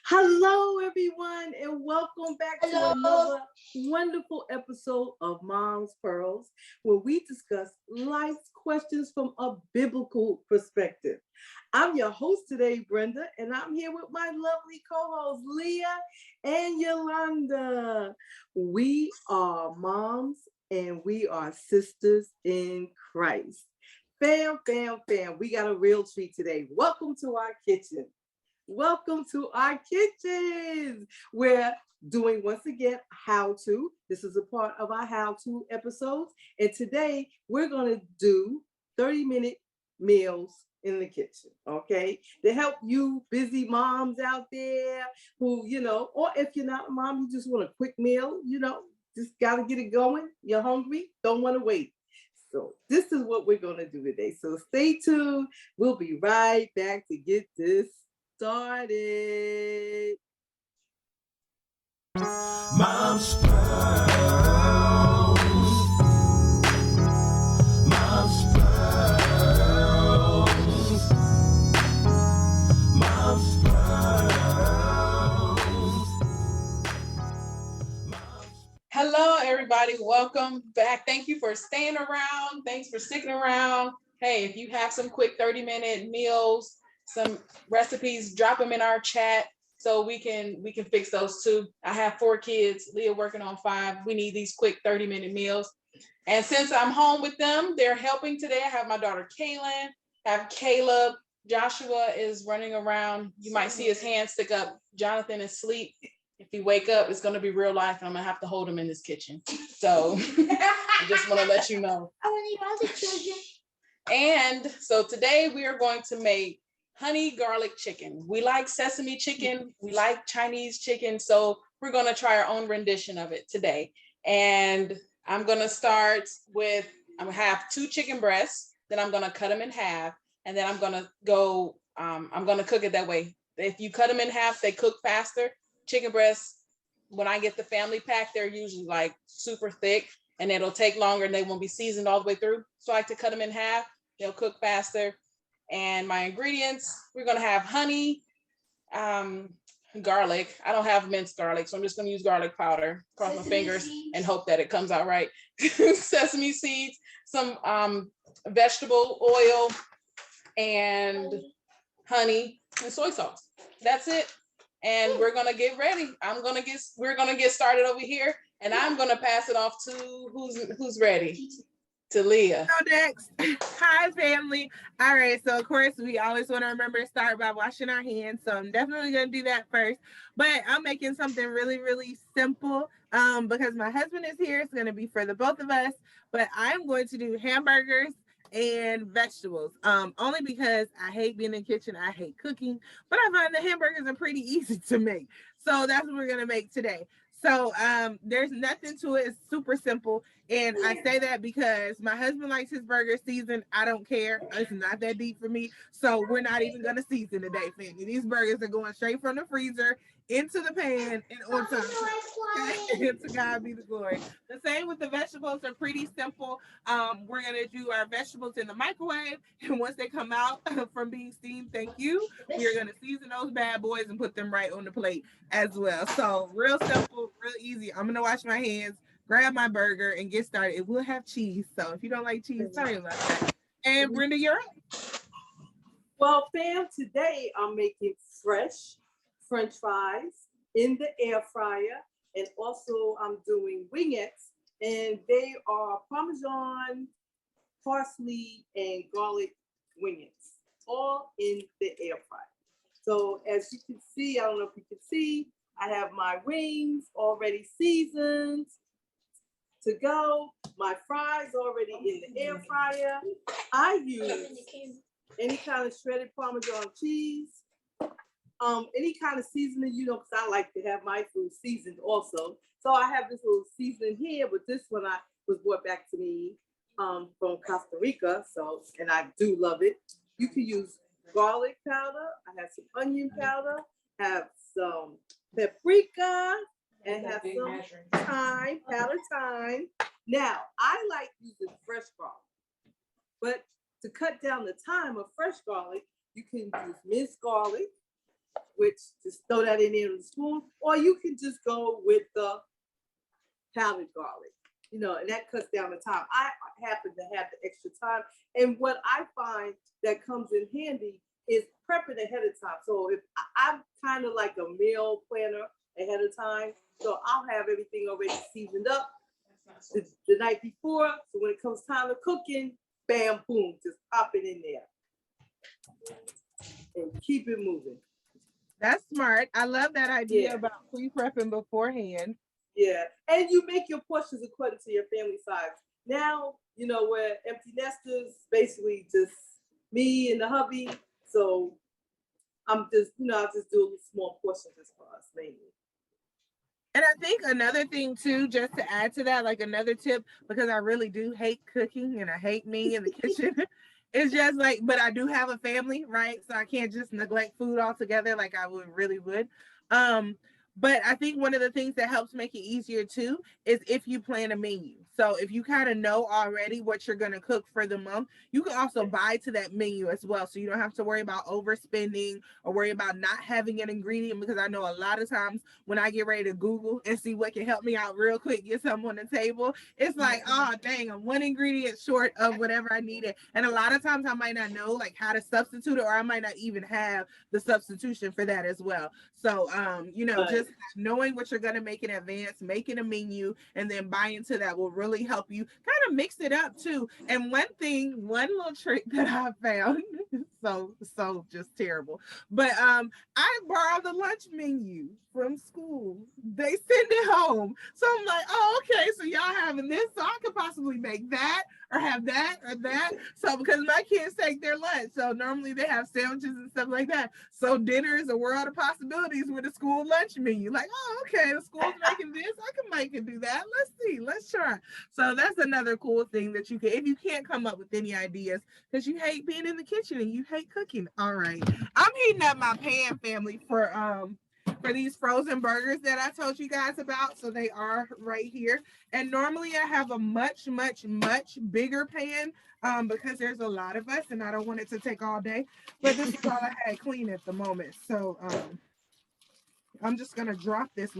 Hello, everyone, and welcome back to Hello. another wonderful episode of Mom's Pearls, where we discuss life's questions from a biblical perspective. I'm your host today, Brenda, and I'm here with my lovely co-hosts, Leah and Yolanda. We are moms and we are sisters in Christ. Fam, we got a real treat today. Welcome to our kitchen. Welcome to our kitchens. We're doing once again how to. This is a part of our how to episodes. And today we're going to do 30-minute meals in the kitchen, okay? To help you busy moms out there who, or if you're not a mom, you just want a quick meal, just got to get it going. You're hungry, don't want to wait. So this is what we're going to do today. So stay tuned. We'll be right back to get this started. Mom's Pearls. Mom's Pearls. Mom's Pearls. Hello, everybody. Welcome back. Thank you for staying around. Thanks for sticking around. Hey, if you have some quick 30-minute meals, some recipes, drop them in our chat so we can fix those too. I have 4 kids, Leah working on 5. We need these quick 30-minute meals. And since I'm home with them, they're helping today. I have my daughter Kaylin, I have Caleb. Joshua is running around. You might see his hand stick up. Jonathan is asleep. If he wake up, it's going to be real life, and I'm going to have to hold him in this kitchen. So I just want to let you know. I want to eat all the children. And so today we are going to make honey garlic chicken. We like sesame chicken. We like Chinese chicken. So we're going to try our own rendition of it today. And I'm going to start with, I'm going to have 2 chicken breasts. Then I'm going to cut them in half. And then I'm going to go, I'm going to cook it that way. If you cut them in half, they cook faster. Chicken breasts, when I get the family pack, they're usually like super thick and it'll take longer and they won't be seasoned all the way through. So I like to cut them in half. They'll cook faster. And my ingredients, we're going to have honey, garlic. I don't have minced garlic, so I'm just going to use garlic powder, cross my fingers and hope that it comes out right. Sesame seeds, some vegetable oil, and honey and soy sauce. That's it. And we're gonna get ready. We're gonna get started over here, and I'm gonna pass it off to who's ready. To Leah. So next, hi family. All right, so of course we always want to remember to start by washing our hands. So I'm definitely gonna do that first. But I'm making something really, really simple. Because my husband is here, it's gonna be for the both of us. But I'm going to do hamburgers and vegetables. Only because I hate being in the kitchen, I hate cooking, but I find the hamburgers are pretty easy to make. So that's what we're gonna make today. So there's nothing to it. It's super simple. And I say that because my husband likes his burger seasoned. I don't care. It's not that deep for me. So we're not even gonna season today, family. These burgers are going straight from the freezer into the pan and on top. To God be the glory. The same with the vegetables are pretty simple. We're gonna do our vegetables in the microwave, and once they come out from being steamed, thank you. We're gonna season those bad boys and put them right on the plate as well. So real simple, real easy. I'm gonna wash my hands, grab my burger, and get started. It will have cheese, so if you don't like cheese, sorry about that. And Brenda, you're up. Well, fam, today I'm making fresh French fries in the air fryer, and also I'm doing wingettes, and they are Parmesan, parsley, and garlic wingettes, all in the air fryer. So as you can see, I don't know if you can see, I have my wings already seasoned to go. My fries already in the air fryer. I use any kind of shredded Parmesan cheese, any kind of seasoning, because I like to have my food seasoned also. So I have this little seasoning here, but this one was brought back to me from Costa Rica. So, and I do love it. You can use garlic powder. I have some onion powder, have some paprika, and have some thyme, powdered thyme. Now, I like using fresh garlic, but to cut down the time of fresh garlic, you can use minced garlic, which just throw that in there with a spoon, or you can just go with the powdered garlic, and that cuts down the time. I happen to have the extra time. And what I find that comes in handy is prepping ahead of time. So if I'm kind of like a meal planner ahead of time, so I'll have everything already seasoned up the night before. So when it comes time to cooking, bam, boom, just pop it in there and keep it moving. That's smart. I love that idea Yeah. about pre-prepping beforehand. Yeah, and you make your portions according to your family size. Now, we're empty nesters, basically just me and the hubby. So I'm just, I just do small portions as far as mainly. And I think another thing too, just to add to that, like another tip, because I really do hate cooking and I hate being in the kitchen. It's just like, but I do have a family, right? So I can't just neglect food altogether like I really would. But I think one of the things that helps make it easier too is if you plan a menu. So if you kind of know already what you're going to cook for the month, you can also buy to that menu as well. So you don't have to worry about overspending or worry about not having an ingredient, because I know a lot of times when I get ready to Google and see what can help me out real quick, get something on the table, it's like, oh, dang, I'm one ingredient short of whatever I needed. And a lot of times I might not know like how to substitute it, or I might not even have the substitution for that as well. So, just knowing what you're going to make in advance, making a menu, and then buying into that will really help you kind of mix it up too. And one little trick that I found, so just terrible, but I borrowed the lunch menu from school. They send it home. So I'm like, oh, okay, so y'all having this, so I could possibly make that or have that or that. So because my kids take their lunch, so normally they have sandwiches and stuff like that. So dinner is a world of possibilities with a school lunch menu. Like, oh, okay, the school's making this, I can make it do that. Let's see, let's try. So that's another cool thing that you can, if you can't come up with any ideas, because you hate being in the kitchen and you hate cooking. All right, I'm heating up my pan, family, for these frozen burgers that I told you guys about. So they are right here. And normally I have a much bigger pan because there's a lot of us and I don't want it to take all day. But this is all I had clean at the moment. So I'm just going to drop this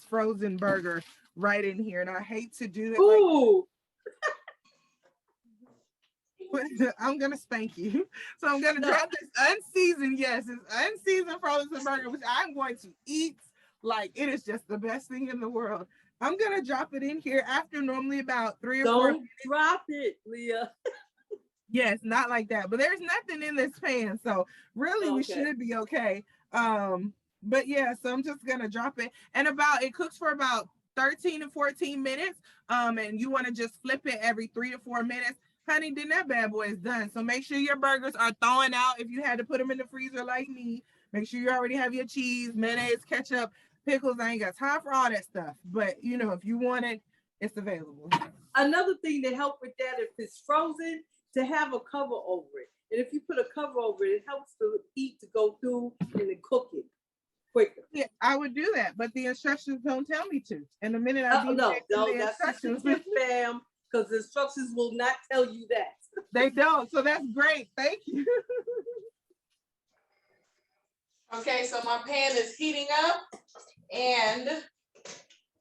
frozen burger right in here. And I hate to do it. Ooh. I'm gonna spank you. So I'm gonna drop this unseasoned, yes, it's unseasoned frozen burger, which I'm going to eat like it is just the best thing in the world. I'm gonna drop it in here after normally about 3 or 4 minutes. Don't drop it, Leah. Yes, not like that. But there's nothing in this pan, so really we should be okay. But yeah, so I'm just gonna drop it, and it cooks for about 13 to 14 minutes. And you want to just flip it every 3 to 4 minutes. Honey, then that bad boy is done. So make sure your burgers are thawing out. If you had to put them in the freezer like me, make sure you already have your cheese, mayonnaise, ketchup, pickles. I ain't got time for all that stuff. But, if you want it, it's available. Another thing to help with that, if it's frozen, to have a cover over it. And if you put a cover over it, it helps the heat to go through and then cook it quicker. Yeah, I would do that. But the instructions don't tell me to. And the minute I No, that's instructions, fam. Because the instructions will not tell you that. They don't. So that's great. Thank you. Okay, so my pan is heating up and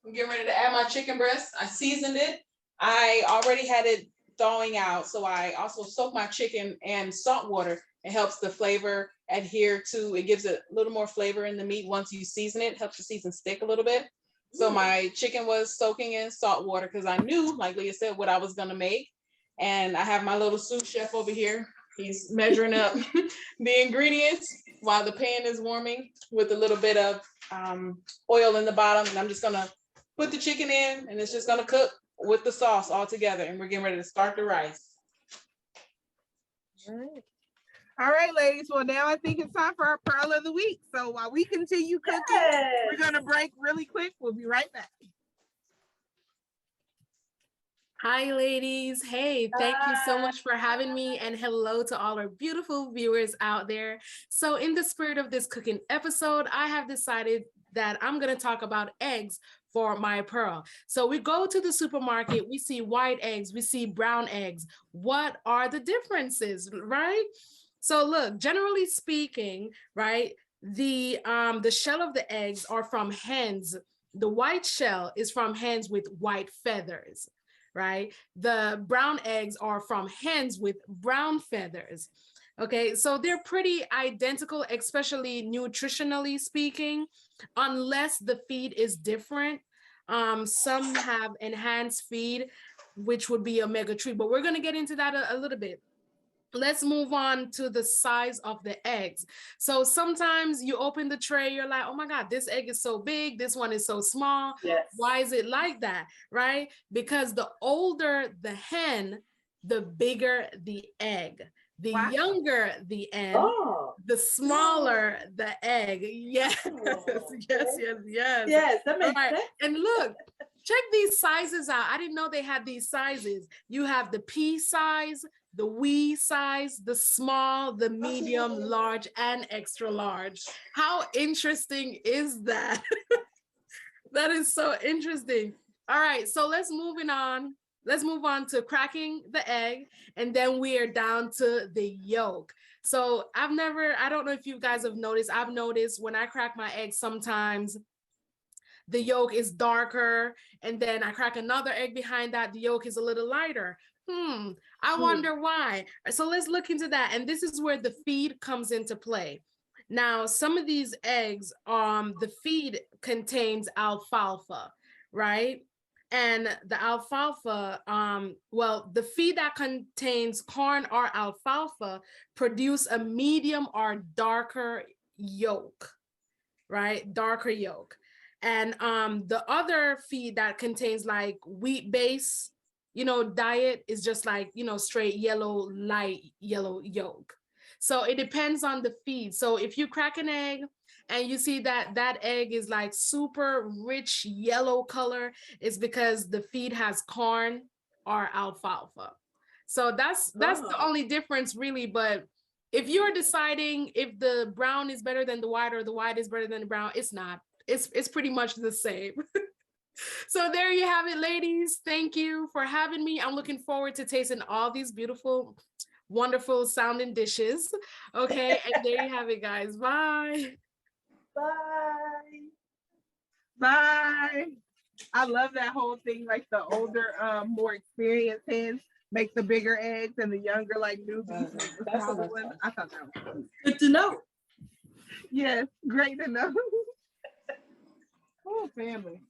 I'm getting ready to add my chicken breast. I seasoned it. I already had it thawing out. So I also soak my chicken in salt water. It helps the flavor adhere to, it gives it a little more flavor in the meat once you season it. Helps the season stick a little bit. So my chicken was soaking in salt water because I knew, like Leah said, what I was gonna make. And I have my little sous chef over here. He's measuring up the ingredients while the pan is warming with a little bit of oil in the bottom. And I'm just gonna put the chicken in and it's just gonna cook with the sauce all together. And we're getting ready to start the rice. All right, ladies. Well, now I think it's time for our pearl of the week. So while we continue cooking, we're going to break really quick. We'll be right back. Hi, ladies. Hey, thank you so much for having me, and hello to all our beautiful viewers out there. So in the spirit of this cooking episode, I have decided that I'm going to talk about eggs for my pearl. So we go to the supermarket, we see white eggs, we see brown eggs. What are the differences, right? So look, generally speaking, right, the shell of the eggs are from hens. The white shell is from hens with white feathers, right? The brown eggs are from hens with brown feathers. Okay, so they're pretty identical, especially nutritionally speaking, unless the feed is different. Some have enhanced feed, which would be omega-3, but we're going to get into that a little bit. Let's move on to the size of the eggs. So sometimes you open the tray, you're like, oh my God, this egg is so big, this one is so small. Yes. Why is it like that, right? Because the older the hen, the bigger the egg. The Wow. younger the hen, Oh, the smaller the egg. Yes, Oh, yes, yes, yes. yes, that makes Right. sense. And look, check these sizes out. I didn't know they had these sizes. You have the pea size, the wee size, the small, the medium, large, and extra large. How interesting is that? That is so interesting. All right, so let's move on. Let's move on to cracking the egg, and then we are down to the yolk. So I don't know if you guys have noticed, I've noticed when I crack my egg, sometimes the yolk is darker, and then I crack another egg behind that, the yolk is a little lighter. I wonder why. So let's look into that. And this is where the feed comes into play. Now, some of these eggs, the feed contains alfalfa, right? And the alfalfa, well, the feed that contains corn or alfalfa produce a medium or darker yolk, right? Darker yolk. And the other feed that contains like wheat base, diet is just like, straight yellow, light yellow yolk. So it depends on the feed. So if you crack an egg and you see that that egg is like super rich yellow color, it's because the feed has corn or alfalfa. So that's the only difference really. But if you're deciding if the brown is better than the white or the white is better than the brown, it's not. It's pretty much the same. So there you have it, ladies. Thank you for having me. I'm looking forward to tasting all these beautiful, wonderful sounding dishes. Okay, and there you have it, guys. Bye. Bye. Bye. I love that whole thing, like the older, more experienced hens make the bigger eggs and the younger, like newbies make the That's smaller enough. ones. I thought that was cool. Good to know. Yes, great to know. Oh, family.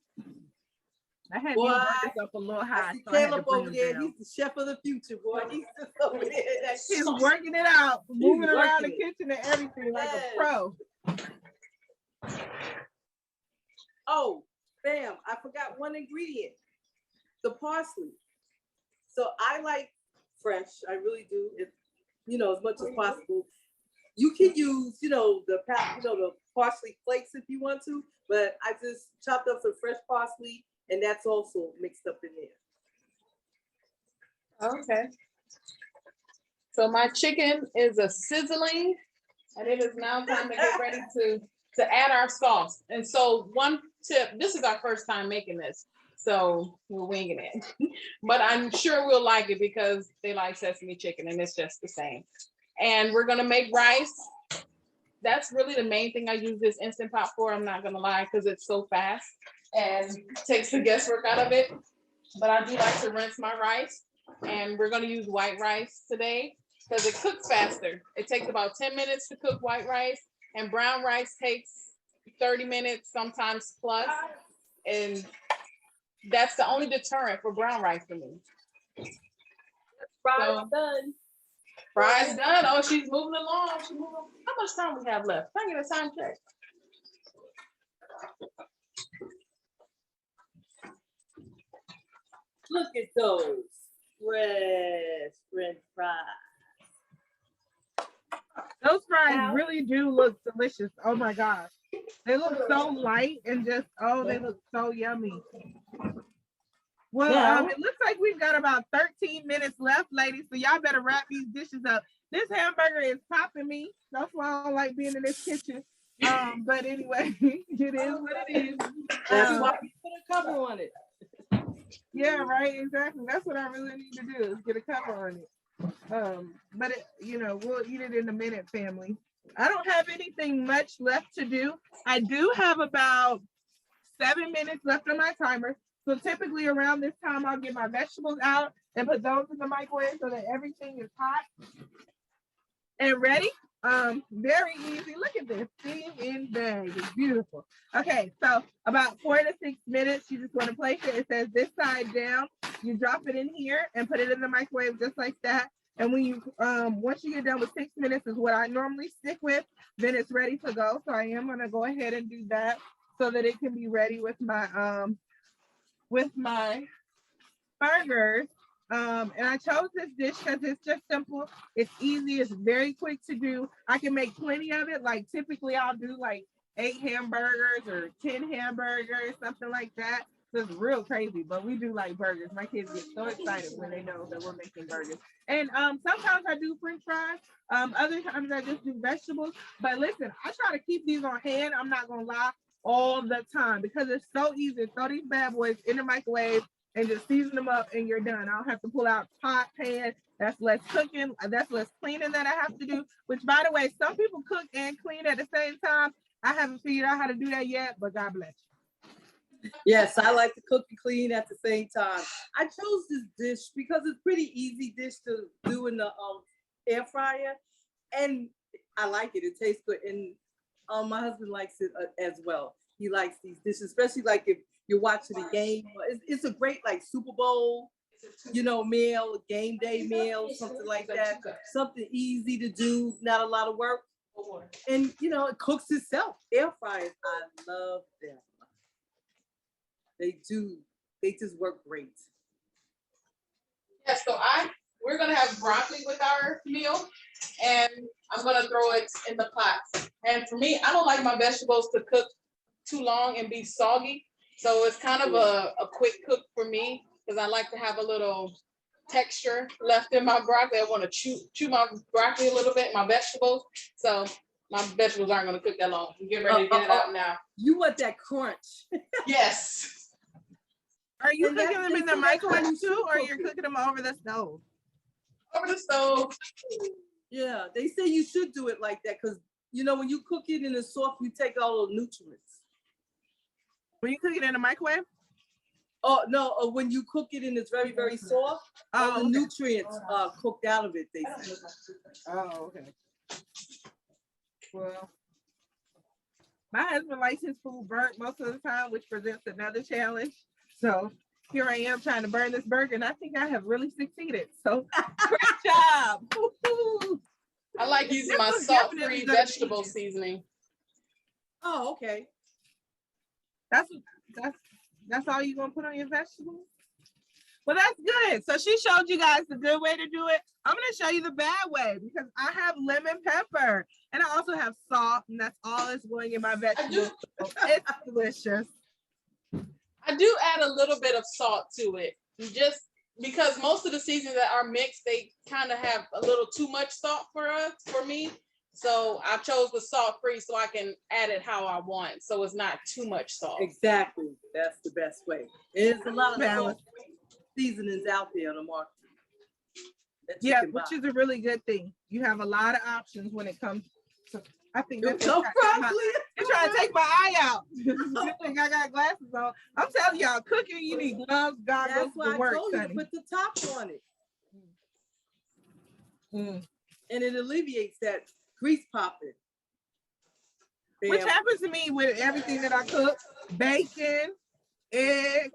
I had Boy, these burgers up a little high. I see So I had to Caleb bring over them there. down. He's the chef of the future, boy. He's just over there. He's working it out, moving around the working it. kitchen and everything like Yes. a pro. Oh, bam, I forgot one ingredient, the parsley. So I like fresh, I really do, if, as much as possible. You can use, the parsley flakes if you want to, but I just chopped up some fresh parsley and that's also mixed up in there. Okay. So my chicken is a sizzling, and it is now time to get ready to add our sauce. And so one tip, this is our first time making this, so we're winging it. But I'm sure we'll like it because they like sesame chicken and it's just the same. And we're gonna make rice. That's really the main thing I use this Instant Pot for, I'm not gonna lie, because it's so fast and takes the guesswork out of it. But I do like to rinse my rice, and we're gonna use white rice today because it cooks faster. It takes about 10 minutes to cook white rice, and brown rice takes 30 minutes, sometimes plus. And that's the only deterrent for brown rice for me. Fries So- done. Fries done. Oh, she's moving along. How much time we have left? Can I get a time check? Look at those fresh French fries. Those fries Now- really do look delicious. Oh my gosh. They look so light and just, they look so yummy. Well, Now- it looks like we've got about 13 minutes left, ladies. So y'all better wrap these dishes up. This hamburger is popping me. That's why I don't like being in this kitchen. But anyway, it is what it is. That's why we put a cover on it. Yeah, right. Exactly. That's what I really need to do is get a cover on it. But it, we'll eat it in a minute, family. I don't have anything much left to do. I do have about 7 minutes left on my timer. So typically around this time, I'll get my vegetables out and put those in the microwave so that everything is hot and ready. Very easy. Look at this. Steam in bag. It's beautiful. Okay, so about 4 to 6 minutes, you just want to place it. It says this side down. You drop it in here and put it in the microwave just like that. And when you once you get done with 6 minutes is what I normally stick with, then it's ready to go. So I am gonna go ahead and do that so that it can be ready with my burgers. And I chose this dish because it's just simple, it's easy, it's very quick to do. I can make plenty of it. Like typically I'll do like 8 hamburgers or 10 hamburgers, something like that. It's real crazy, but we do like burgers. My kids get so excited when they know that we're making burgers. And sometimes I do French fries. Other times I just do vegetables. But listen, I try to keep these on hand. I'm not gonna lie, all the time because it's so easy. Throw these bad boys in the microwave and just season them up and you're done. I don't have to pull out pot, pan. That's less cooking. That's less cleaning that I have to do. Which, by the way, some people cook and clean at the same time. I haven't figured out how to do that yet, but God bless you. Yes, I like to cook and clean at the same time. I chose this dish because it's pretty easy dish to do in the air fryer, and I like it. It tastes good, and my husband likes it as well. He likes these dishes, especially like if you're watching a game. It's a great like Super Bowl, meal, game day meal, something like that. Something easy to do, not a lot of work, and it cooks itself. Air fryers, I love them. They just work great. Yeah, so we're gonna have broccoli with our meal, and I'm gonna throw it in the pot. And for me, I don't like my vegetables to cook too long and be soggy. So it's kind of a quick cook for me because I like to have a little texture left in my broccoli. I want to chew my broccoli a little bit, my vegetables. So my vegetables aren't gonna cook that long. I'm getting ready to get it out now. You want that crunch. Yes. Are you And cooking that's them in just the the microwave way too, or you you're cook it. cooking them over the stove? Over the stove. Yeah, they say you should do it like that because when you cook it in the soft, you take all the nutrients. When you cook it in the microwave? Oh no, when you cook it and it's very, very soft, all the okay. nutrients are cooked out of it, they say. Oh, okay. Well, my husband likes his food burnt most of the time, which presents another challenge. So here I am trying to burn this burger, and I think I have really succeeded. So great job. Woo-hoo. I like using my This was salt-free definitely gonna be vegetable easy. seasoning. Oh, okay. That's all you're gonna put on your vegetables? Well, that's good. So she showed you guys the good way to do it. I'm gonna show you the bad way because I have lemon pepper and I also have salt, and that's all that's going in my vegetables. So it's delicious. I do add a little bit of salt to it, just because most of the seasonings that are mixed, they kind of have a little too much salt for me. So I chose the salt-free so I can add it how I want, so it's not too much salt. Exactly. That's the best way. There's a lot of Balance. seasonings out there on the market. that you Yeah, can which buy. is a really good thing. You have a lot of options when it comes to, I think that's No problem. You're trying to take my eye out. Good thing I got glasses on. I'm telling y'all, cooking, you need gloves, goggles, That's why to I work, told you to honey. put the top on it. Mm. And it alleviates that grease popping. Which Bam. happens to me with everything that I cook. Bacon, eggs,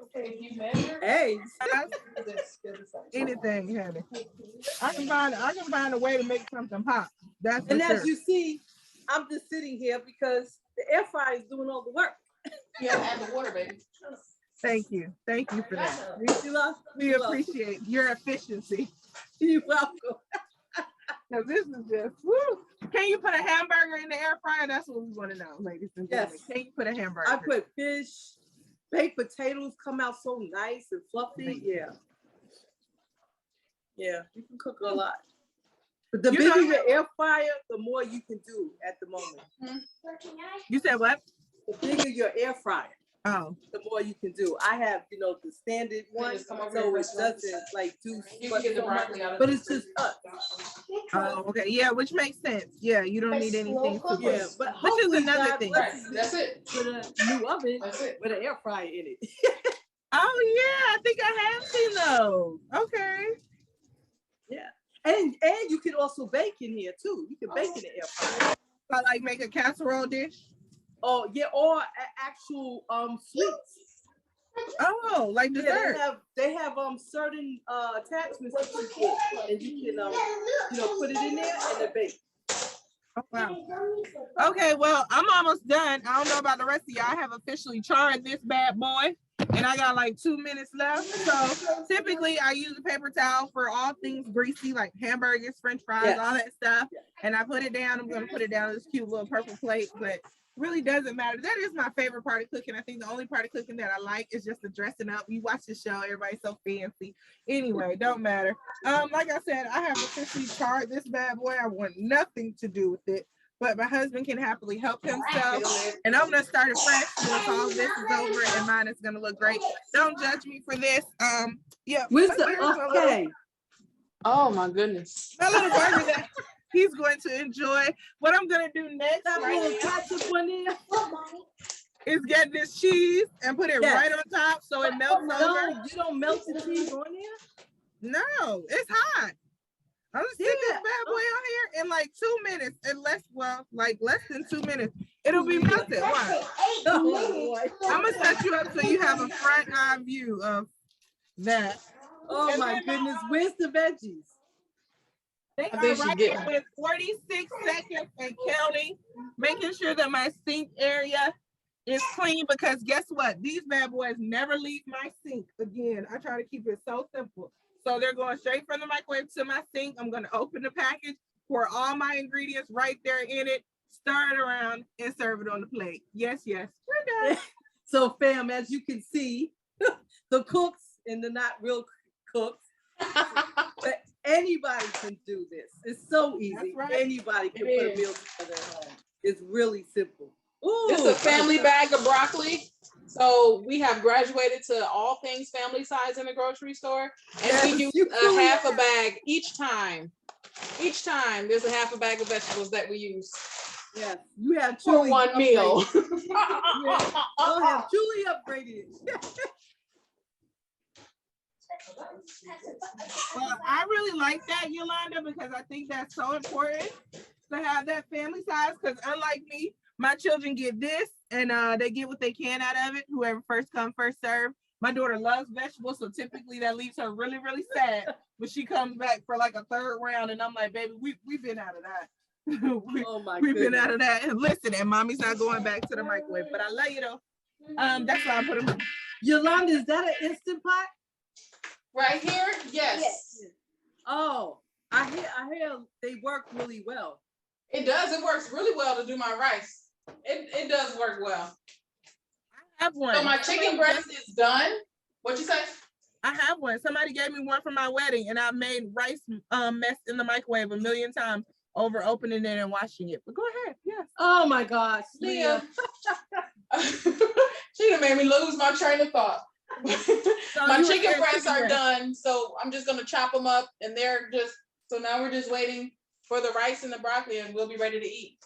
Eggs. anything, honey. I can find a way to make something pop. That's for And as sure. you see, I'm just sitting here because the air fryer is doing all the work. Yeah, add the water, baby. Thank you for that. You love- We you love- appreciate your efficiency. You're welcome. Now this is just woo. Can you put a hamburger in the air fryer? That's what we want to know, ladies and gentlemen. Yes. Can you put a hamburger? I put fish, baked potatoes come out so nice and fluffy. Yeah. Yeah, you can cook a lot. But the You bigger know- your air fryer, the more you can do at the moment. You said what? The bigger your air fryer, Oh, the more you can do. I have, the standard one, just come over so here it first, doesn't like do You much can get the so much, broccoli out of but the it's just us. Oh, okay. Yeah, which makes sense. Yeah, you don't need anything super. Yeah, but Which is hopefully another God thing. blesses Right, that's it. with a new oven That's it. with an air fryer in it. Oh yeah, I think I have seen those. Okay. And you can also bake in here too. You can bake in the air fryer. So like make a casserole dish. Oh yeah, or actual sweets. Oh, like Yeah, dessert. they have certain attachments that you get, and you can put it in there and then bake. Oh, wow. Okay, well, I'm almost done. I don't know about the rest of y'all. I have officially charred this bad boy, and I got like 2 minutes left. So typically I use a paper towel for all things greasy, like hamburgers, French fries, Yes. all that stuff. And I put it down. I'm gonna put it down on this cute little purple plate, but really doesn't matter. That is my favorite part of cooking. I think the only part of cooking that I like is just the dressing up. You watch the show, everybody's so fancy. Anyway, don't matter. Like I said, I have officially charred this bad boy. I want nothing to do with it, but my husband can happily help himself. And I'm gonna start it fresh once all this is over, and mine is gonna look great. Don't judge me for this. Yeah. Where's but here's my the okay? Oh my goodness. my little burger that he's going to enjoy. What I'm gonna do next That right little now ketchup on there. is get this cheese and put it Yes. right on top so it melts over. No, you don't melt the cheese on there. No, it's hot. I'm gonna stick this Yeah. bad boy on here in like 2 minutes, and less than 2 minutes. It'll be melted. Watch. Oh, boy. I'm gonna set you up so you have a front eye view of that. Oh And my then, goodness, where's the veggies? They I are think she right getting here with 46 seconds and counting, making sure that my sink area is clean, because guess what? These bad boys never leave my sink. Again, I try to keep it so simple. So they're going straight from the microwave to my sink. I'm gonna open the package, pour all my ingredients right there in it, stir it around, and serve it on the plate. Yes, yes, we're done. So fam, as you can see, the cooks and the not real cooks, but anybody can do this. It's so easy. That's right. Anybody can It put a is. meal together at home. It's really simple. Ooh, It's a family bag of broccoli. So we have graduated to all things family size in the grocery store. And Yes, we use you a really half a have. bag each time. Each time there's a half a bag of vegetables that we use Yes, you have for truly one meal. upgraded. You have truly upgraded it. Well, I really like that, Yolanda, because I think that's so important to have that family size. Because unlike me, my children get this and they get what they can out of it. Whoever first come, first serve. My daughter loves vegetables, so typically that leaves her really, really sad when she comes back for like a third round, and I'm like, baby, we've been out of that. Oh my We've goodness. been out of that. And listen, and mommy's not going back to the microwave, but I love you though. That's why I put them. Yolanda, is that an Instant Pot? Right here? Yes. Oh, I hear they work really well. It does. It works really well to do my rice. It does work well. I have one. So my chicken breast is done. What you say? I have one. Somebody gave me one for my wedding, and I made rice mess in the microwave 1,000,000 times over opening it and washing it. But go ahead, yes. Oh my gosh, Leah. Leah. She done made me lose my train of thought. So My you were chicken saying breasts chicken are breast. done, so I'm just gonna chop them up, and they're just, so now we're just waiting for the rice and the broccoli, and we'll be ready to eat.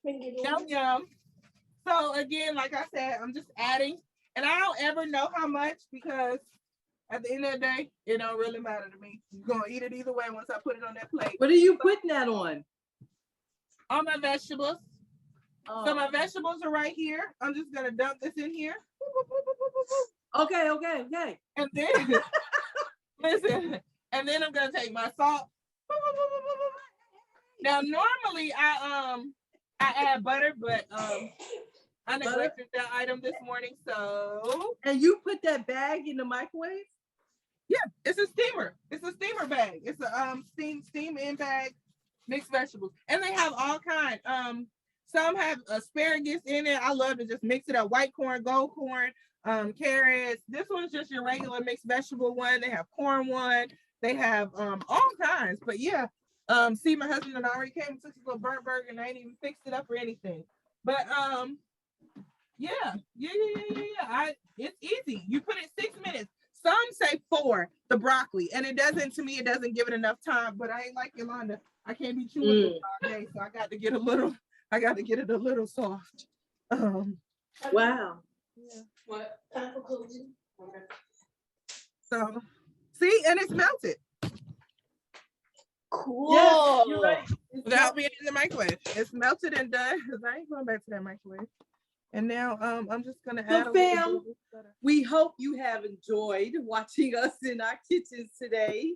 Yum yum. So again, like I said, I'm just adding, and I don't ever know how much, because at the end of the day, it don't really matter to me. You're gonna eat it either way once I put it on that plate. What are you putting that on? All my vegetables. Oh. So my vegetables are right here. I'm just gonna dump this in here. Okay. And then listen, and then I'm gonna take my salt. Now normally I add butter, but I neglected that item this morning. So And you put that bag in the microwave? yeah, it's a steamer. It's a steamer bag. It's a steam in bag, mixed vegetables. And they have all kind. Some have asparagus in it. I love to just mix it up. White corn, gold corn, carrots. This one's just your regular mixed vegetable one. They have corn one. They have all kinds. But yeah, see, my husband and I already came and took this little burnt burger, and I ain't even fixed it up or anything. But yeah. It's easy. You put it 6 minutes. Some say 4, the broccoli, and it doesn't, to me, it doesn't give it enough time, but I ain't like Yolanda. I can't be chewing this all day, so I got to get it a little soft. Wow. What? Okay. So, see, and it's melted Cool. Yes, you're right. It's without being in the microwave. It's melted and done, because I ain't going back to that microwave. And now, I'm just gonna So, add a little fam, bit of this butter. we hope you have enjoyed watching us in our kitchens today.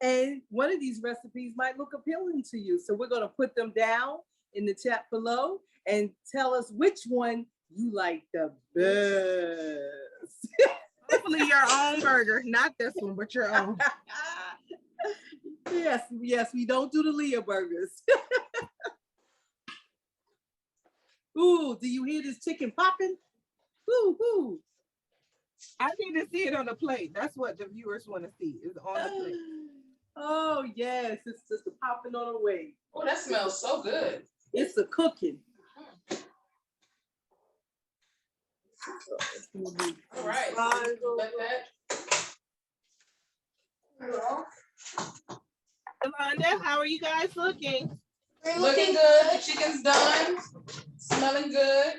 And one of these recipes might look appealing to you. So we're gonna put them down in the chat below and tell us which one you like the best. Hopefully your own burger, not this one, but your own. Yes, we don't do the Leah burgers. Ooh, do you hear this chicken popping? Ooh, ooh. I need to see it on the plate. That's what the viewers want to see, is on the plate. Oh, yes, it's just a popping on the way. Oh, that smells so good. It's a cooking. All right. Let that. Yolanda, how are you guys looking? Looking good. The chicken's done. Smelling good.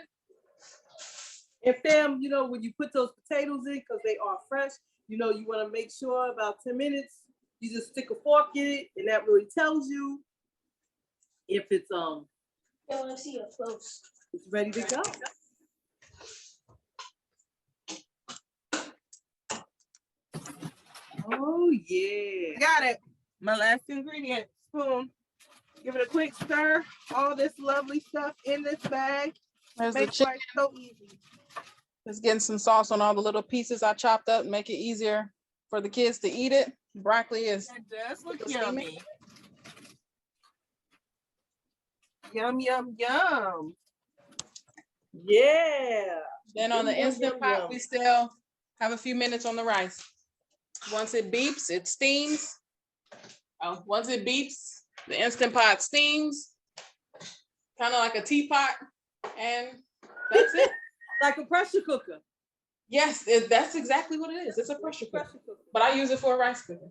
And fam, you know, when you put those potatoes in, because they are fresh, you know, you want to make sure about 10 minutes, you just stick a fork in it, and that really tells you if it's I want to see it close. it's ready to go. Oh yeah. Got it. My last ingredient, spoon. Give it a quick stir. All this lovely stuff in this bag. There's the Makes chicken. life so easy. Just getting some sauce on all the little pieces I chopped up, make it easier for the kids to eat it. Broccoli is That does look Steamy. yummy. Yum, yum, yum. Yeah. then on the Yum, yum, Instant yum, Pot, yum. we still have a few minutes on the rice. Once it beeps, it steams. Oh, once it beeps, the Instant Pot steams, kind of like a teapot, and that's it. Like a pressure cooker. Yes, that's exactly what it is. It's a pressure cooker, Pressure cooker. but I use it for a rice cooker.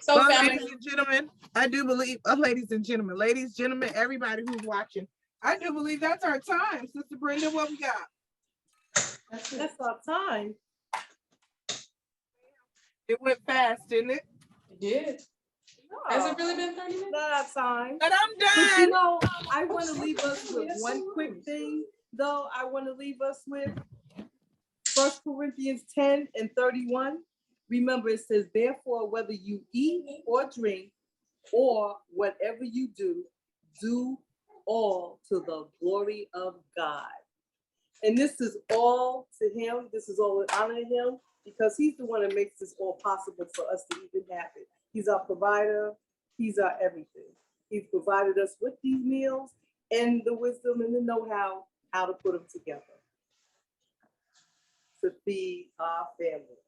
So Well, family, ladies and gentlemen, I do believe, ladies, gentlemen, everybody who's watching, I do believe that's our time. Sister Brenda, what we got? That's our time. It went fast, didn't it? it did. Has it really been 30 minutes? Not our time. And I'm But you done. know, I want to leave us with one quick thing, though. I want to leave us with 1 Corinthians 10:31. Remember, it says, therefore, whether you eat or drink or whatever you do, do all to the glory of God. And this is all to him. This is all in honor of him, because he's the one that makes this all possible for us to even have it. He's our provider. He's our everything. He's provided us with these meals and the wisdom and the know-how to put them together to feed our family.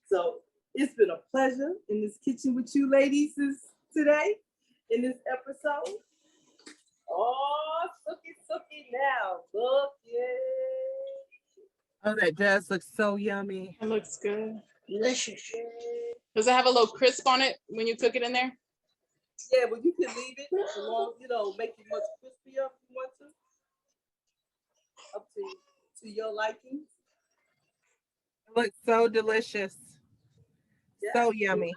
So it's been a pleasure in this kitchen with you ladies today in this episode. Oh, sookie now. Look, Oh, that does look so yummy. It looks good. Delicious. Does it have a little crisp on it when you cook it in there? Yeah, but you can leave it along, make it much crispier if you want to. Up to your liking. It looks so delicious. Yeah. So yummy.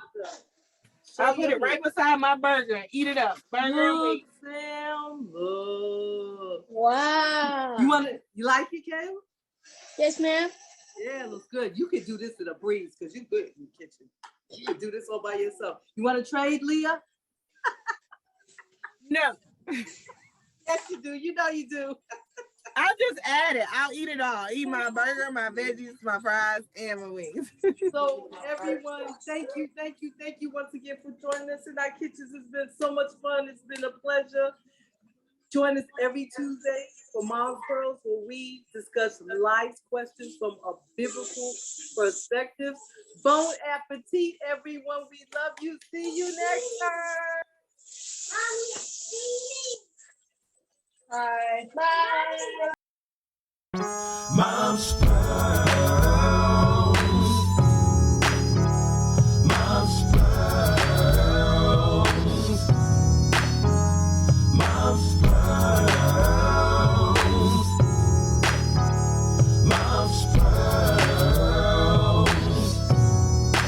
So I'll put it yummy. right beside my burger and eat it up. Burger and Look, wings. Sam, look. Wow. You like it, Kayla? Yes, ma'am. Yeah, it looks good. You could do this in a breeze because you're good in the kitchen. You could do this all by yourself. You want to trade, Leah? No, Yes, you do. You know you do. I'll just add it. I'll eat it all. Eat my burger, my veggies, my fries, and my wings. So everyone, thank you once again for joining us in our kitchens. It's been so much fun. It's been a pleasure. Join us every Tuesday for Mom's Pearls, where we discuss life questions from a biblical perspective. Bon appetit, everyone. We love you. See you next time. Bye. Bye. Mom's